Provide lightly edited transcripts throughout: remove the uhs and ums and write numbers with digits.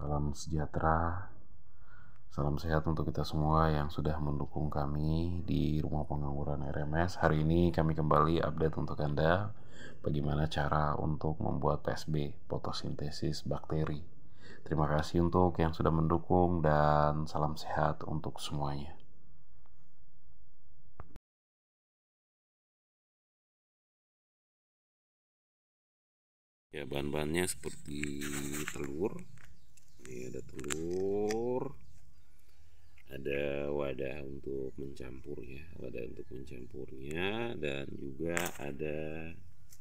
Salam sejahtera, salam sehat untuk kita semua yang sudah mendukung kami di Rumah Pengangguran RMS. Hari ini kami kembali update untuk Anda bagaimana cara untuk membuat PSB, fotosintesis bakteri. Terima kasih untuk yang sudah mendukung dan salam sehat untuk semuanya. Ya, bahan-bahannya seperti telur. Ini ada telur, ada wadah untuk mencampurnya, dan juga ada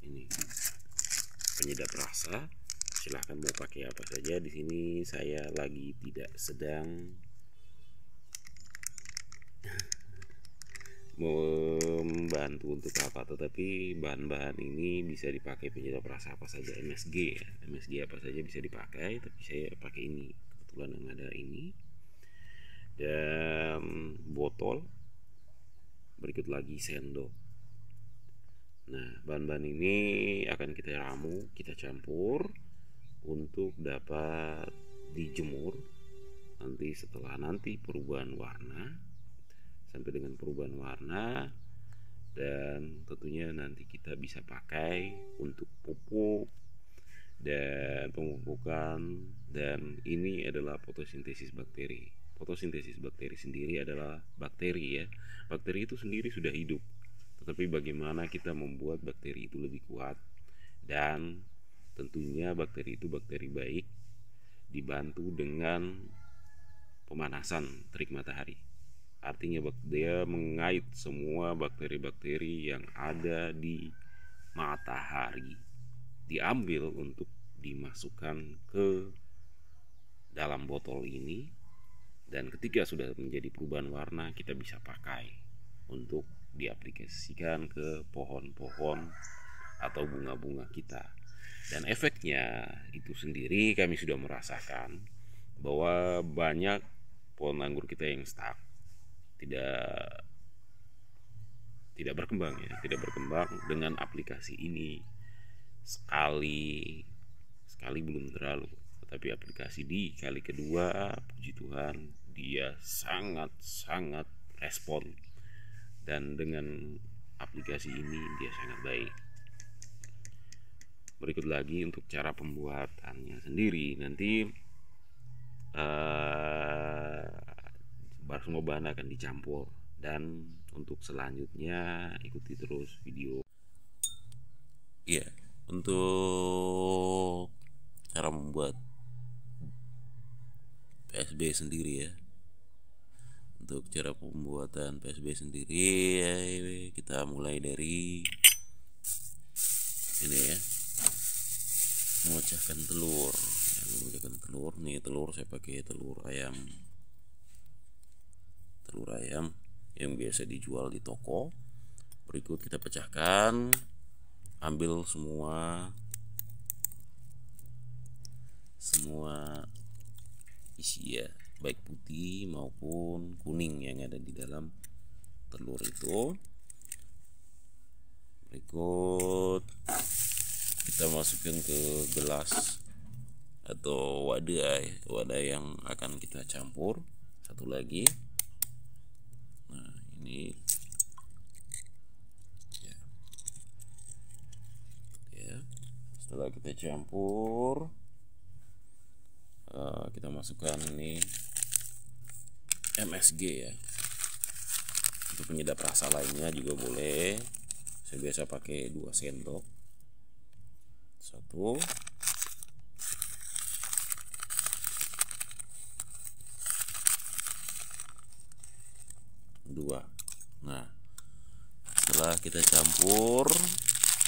ini penyedap rasa. Silahkan mau pakai apa saja. Di sini saya lagi tidak sedang membantu untuk apa, tetapi bahan-bahan ini bisa dipakai penyedap rasa apa saja, MSG ya, MSG apa saja bisa dipakai, tapi saya pakai ini kebetulan yang ada ini. Dan botol, berikut lagi sendok. Nah, bahan-bahan ini akan kita ramu, kita campur untuk dapat dijemur setelah perubahan warna, sampai dengan perubahan warna, dan tentunya nanti kita bisa pakai untuk pupuk dan pemupukan. Dan ini adalah fotosintesis bakteri. Fotosintesis bakteri sendiri adalah bakteri ya. Bakteri itu sendiri sudah hidup, tetapi bagaimana kita membuat bakteri itu lebih kuat. Dan tentunya bakteri itu bakteri baik, dibantu dengan pemanasan terik matahari. Artinya dia mengait semua bakteri-bakteri yang ada di matahari, diambil untuk dimasukkan ke dalam botol ini, dan ketika sudah menjadi perubahan warna, kita bisa pakai untuk diaplikasikan ke pohon-pohon atau bunga-bunga kita. Dan efeknya itu sendiri kami sudah merasakan bahwa banyak pohon anggur kita yang stuck, tidak berkembang ya, tidak berkembang dengan aplikasi ini. Sekali belum terlalu, tetapi aplikasi di kali kedua, puji Tuhan, dia sangat respon. Dan dengan aplikasi ini dia sangat baik. Berikut lagi untuk cara pembuatannya sendiri. Nanti semua bahan akan dicampur, dan untuk selanjutnya ikuti terus video. Iya, untuk cara membuat PSB sendiri ya. Untuk cara pembuatan PSB sendiri ya, kita mulai dari ini ya, memecahkan telur. Nih telur saya pakai telur ayam yang biasa dijual di toko. Berikut kita pecahkan, ambil semua isi ya, baik putih maupun kuning yang ada di dalam telur itu. Berikut kita masukkan ke gelas atau wadah yang akan kita campur. Satu lagi, nah ini ya, setelah kita campur, kita masukkan ini MSG ya. Untuk penyedap rasa lainnya juga boleh. Saya biasa pakai 2 sendok. 1, 2. Nah, setelah kita campur,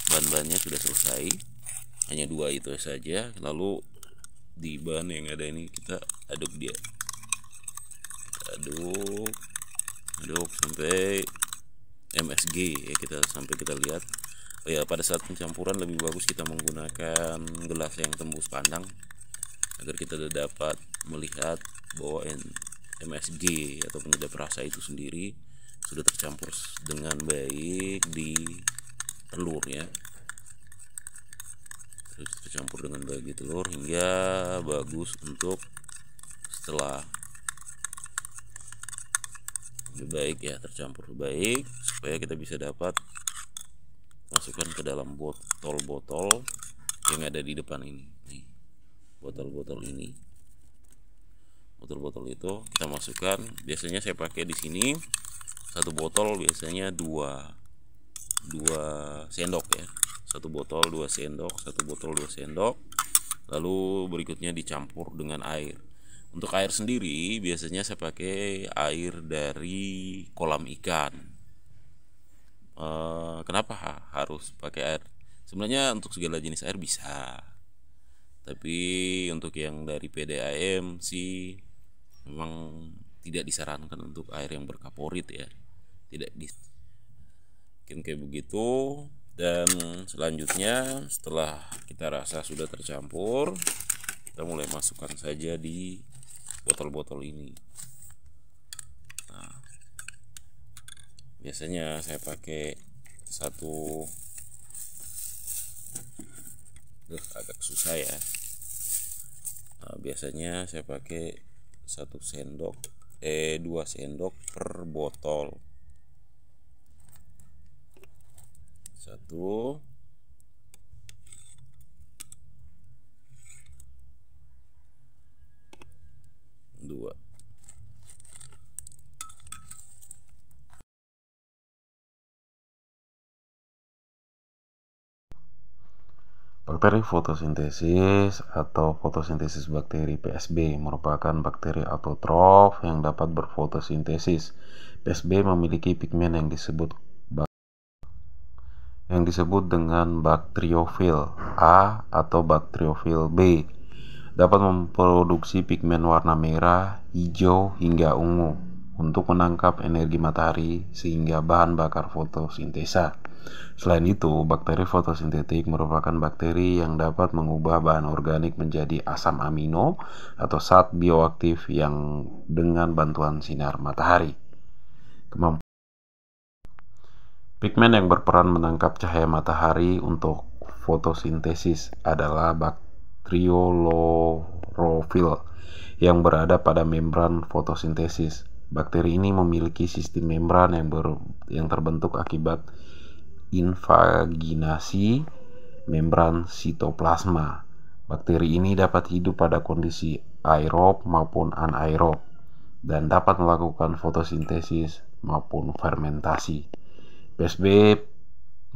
bahan-bahannya sudah selesai, hanya 2 itu saja. Lalu di bahan yang ada ini kita aduk sampai MSG ya, sampai kita lihat. Oh ya, pada saat pencampuran lebih bagus kita menggunakan gelas yang tembus pandang agar kita dapat melihat bahwa MSG atau penyedap rasa itu sendiri sudah tercampur dengan baik di telur ya. Tercampur dengan baik di telur hingga bagus untuk setelah lebih baik ya, tercampur baik, supaya kita bisa dapat masukkan ke dalam botol-botol yang ada di depan ini. Nih, botol-botol ini, botol-botol itu kita masukkan. Biasanya saya pakai di sini satu botol biasanya dua sendok ya, satu botol 2 sendok, satu botol 2 sendok. Lalu berikutnya dicampur dengan air. Untuk air sendiri biasanya saya pakai air dari kolam ikan. Kenapa harus pakai air? Sebenarnya untuk segala jenis air bisa, tapi untuk yang dari PDAM sih memang tidak disarankan untuk air yang berkaporit ya, tidak mungkin kayak begitu. Dan selanjutnya setelah kita rasa sudah tercampur, kita mulai masukkan saja di botol-botol ini. Nah, biasanya saya pakai satu, agak susah ya. Nah, biasanya saya pakai 2 sendok per botol. 1, 2. Bakteri fotosintesis atau fotosintesis bakteri PSB merupakan bakteri autotrof yang dapat berfotosintesis. PSB memiliki pigmen yang disebut dengan bakteriofil A atau bakteriofil B. Dapat memproduksi pigmen warna merah, hijau, hingga ungu untuk menangkap energi matahari sehingga bahan bakar fotosintesa. Selain itu, bakteri fotosintetik merupakan bakteri yang dapat mengubah bahan organik menjadi asam amino atau zat bioaktif yang dengan bantuan sinar matahari. Pigmen yang berperan menangkap cahaya matahari untuk fotosintesis adalah bakteriolorofil yang berada pada membran fotosintesis. Bakteri ini memiliki sistem membran yang terbentuk akibat invaginasi membran sitoplasma. Bakteri ini dapat hidup pada kondisi aerob maupun anaerob dan dapat melakukan fotosintesis maupun fermentasi. PSB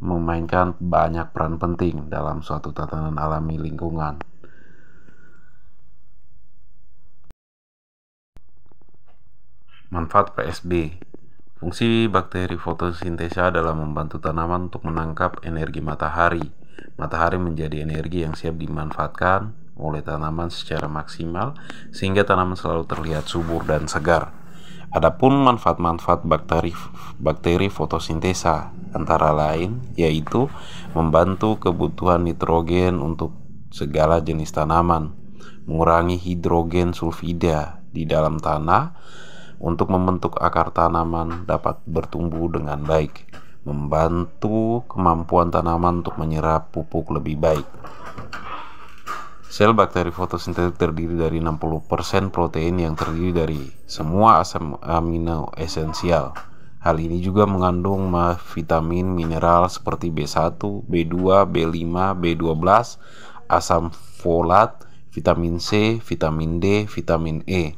memainkan banyak peran penting dalam suatu tatanan alami lingkungan. Manfaat PSB. Fungsi bakteri fotosintesa adalah membantu tanaman untuk menangkap energi matahari. Matahari menjadi energi yang siap dimanfaatkan oleh tanaman secara maksimal sehingga tanaman selalu terlihat subur dan segar. Adapun manfaat-manfaat bakteri fotosintesa antara lain yaitu membantu kebutuhan nitrogen untuk segala jenis tanaman, mengurangi hidrogen sulfida di dalam tanah untuk membentuk akar tanaman dapat bertumbuh dengan baik, membantu kemampuan tanaman untuk menyerap pupuk lebih baik. Sel bakteri fotosintetik terdiri dari 60% protein yang terdiri dari semua asam amino esensial. Hal ini juga mengandung vitamin mineral seperti B1, B2, B5, B12, asam folat, vitamin C, vitamin D, vitamin E.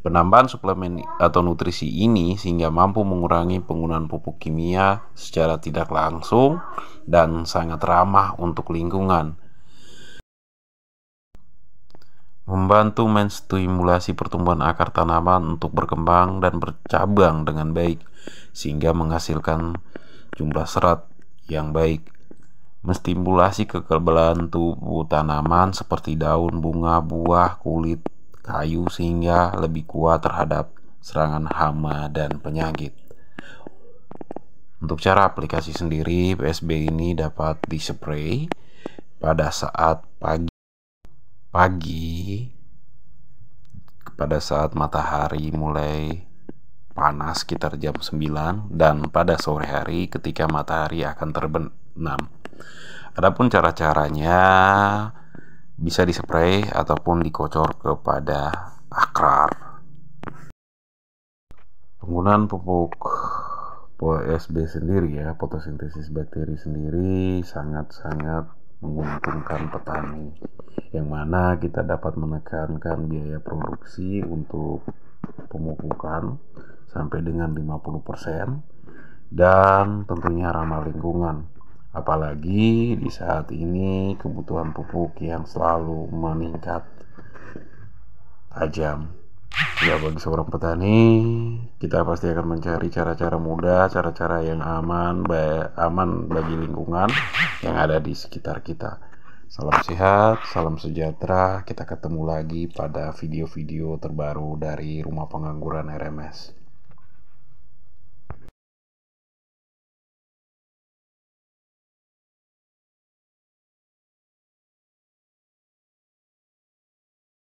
Penambahan suplemen atau nutrisi ini sehingga mampu mengurangi penggunaan pupuk kimia secara tidak langsung dan sangat ramah untuk lingkungan. Membantu menstimulasi pertumbuhan akar tanaman untuk berkembang dan bercabang dengan baik sehingga menghasilkan jumlah serat yang baik. Menstimulasi kekebalan tubuh tanaman seperti daun, bunga, buah, kulit, kayu sehingga lebih kuat terhadap serangan hama dan penyakit. Untuk cara aplikasi sendiri, PSB ini dapat dispray pada saat pagi pada saat matahari mulai panas sekitar jam 9 dan pada sore hari ketika matahari akan terbenam. Adapun cara-caranya bisa dispray ataupun dikocor kepada takrar. Penggunaan pupuk POSB sendiri ya, fotosintesis bakteri sendiri sangat-sangat menguntungkan petani, yang mana kita dapat menekankan biaya produksi untuk pemupukan sampai dengan 50%, dan tentunya ramah lingkungan. Apalagi di saat ini kebutuhan pupuk yang selalu meningkat tajam. Ya, bagi seorang petani, kita pasti akan mencari cara-cara mudah, cara-cara yang aman bagi lingkungan yang ada di sekitar kita. Salam sehat, salam sejahtera. Kita ketemu lagi pada video-video terbaru dari Rumah Pengangguran RMS.